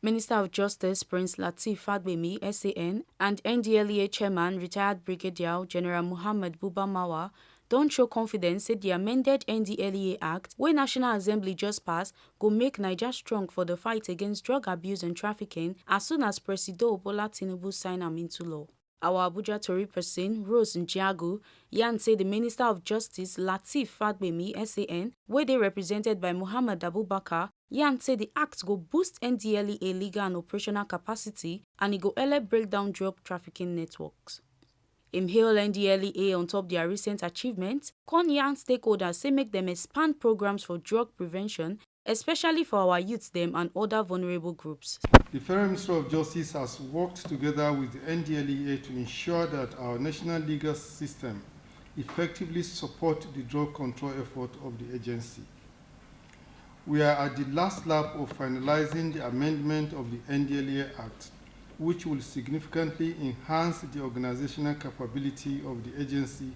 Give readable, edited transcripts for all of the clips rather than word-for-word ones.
Minister of Justice Prince Lateef Fagbemi, SAN, and NDLEA Chairman, retired Brigadier General Muhammad Buba Marwa, don't show confidence say the amended NDLEA Act, wey National Assembly just passed, go make Naija strong for the fight against drug abuse and trafficking as soon as Presido Bola Tinubu sign am into law. Our Abuja Tori person, Rose Njiagu, yarn say the Minister of Justice Lateef Fagbemi, SAN, wey dey represented by Muhammad Abubakar, yarn say the act go boost NDLEA legal and operational capacity and e go help break down drug trafficking networks. Im hail NDLEA on top their recent achievements, con yarn stakeholders say make them expand programs for drug prevention, especially for our youths them and other vulnerable groups. The Federal Ministry of Justice has worked together with the NDLEA to ensure that our national legal system effectively supports the drug control effort of the agency. We are at the last lap of finalizing the amendment of the NDLEA Act, which will significantly enhance the organizational capability of the agency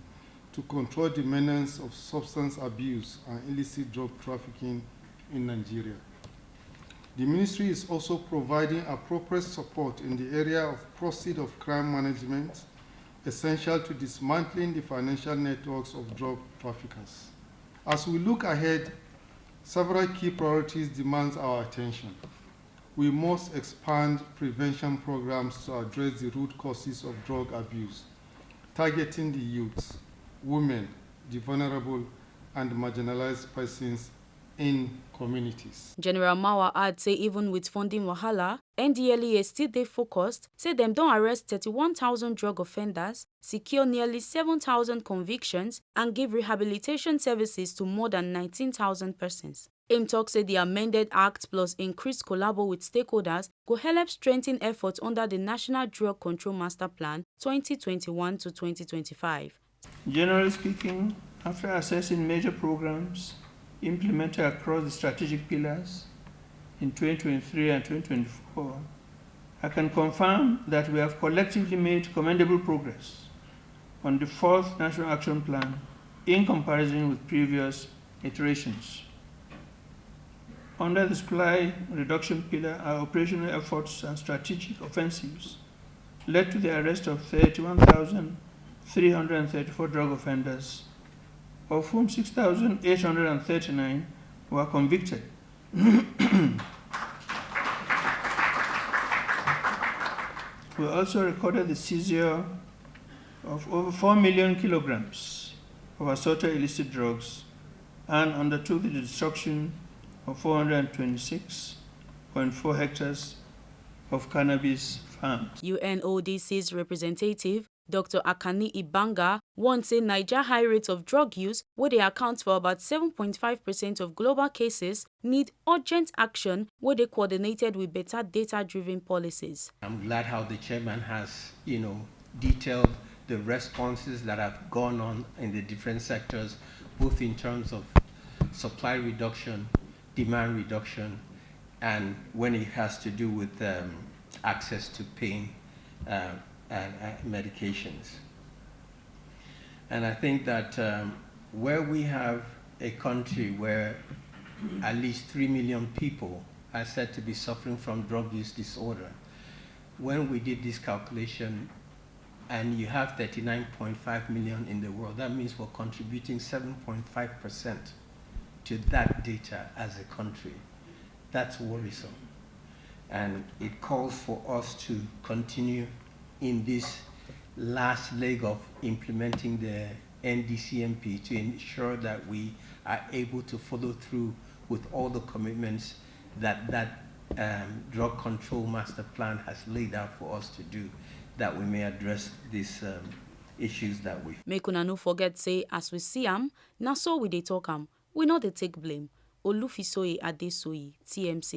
to control the menace of substance abuse and illicit drug trafficking in Nigeria. The ministry is also providing appropriate support in the area of proceeds of crime management, essential to dismantling the financial networks of drug traffickers. As we look ahead, several key priorities demand our attention. We must expand prevention programs to address the root causes of drug abuse, targeting the youth, women, the vulnerable, and marginalized persons in communities. General Marwa add say even with funding wahala, NDLEA still dey focused, say them don't arrest 31,000 drug offenders, secure nearly 7,000 convictions, and give rehabilitation services to more than 19,000 persons. Im talk say the amended act plus increased collabo with stakeholders go help strengthen efforts under the National Drug Control Master Plan 2021 to 2025. Generally speaking, after assessing major programs implemented across the strategic pillars in 2023 and 2024, I can confirm that we have collectively made commendable progress on the fourth National Action Plan in comparison with previous iterations. Under the supply reduction pillar, our operational efforts and strategic offensives led to the arrest of 31,334 drug offenders, of whom 6,839 were convicted. We also recorded the seizure of over 4 million kilograms of assorted illicit drugs and undertook the destruction of 426.4 hectares of cannabis farms. UNODC's representative, Dr. Akani Ibanga, once say Naija high rates of drug use, where they account for about 7.5% of global cases, need urgent action where they coordinated with better data-driven policies. I'm glad how the chairman has, detailed the responses that have gone on in the different sectors, both in terms of supply reduction, demand reduction, and when it has to do with access to pain and medications. And I think that where we have a country where at least 3 million people are said to be suffering from drug use disorder, when we did this calculation and you have 39.5 million in the world, that means we're contributing 7.5% to that data as a country. That's worrisome. And it calls for us to continue in this last leg of implementing the NDCMP to ensure that we are able to follow through with all the commitments that drug control master plan has laid out for us to do, that we may address these issues that we. Make una no forget say as we see am, na so we dey talk am. We no dey take blame. Olufisoye Adesoye, TMC.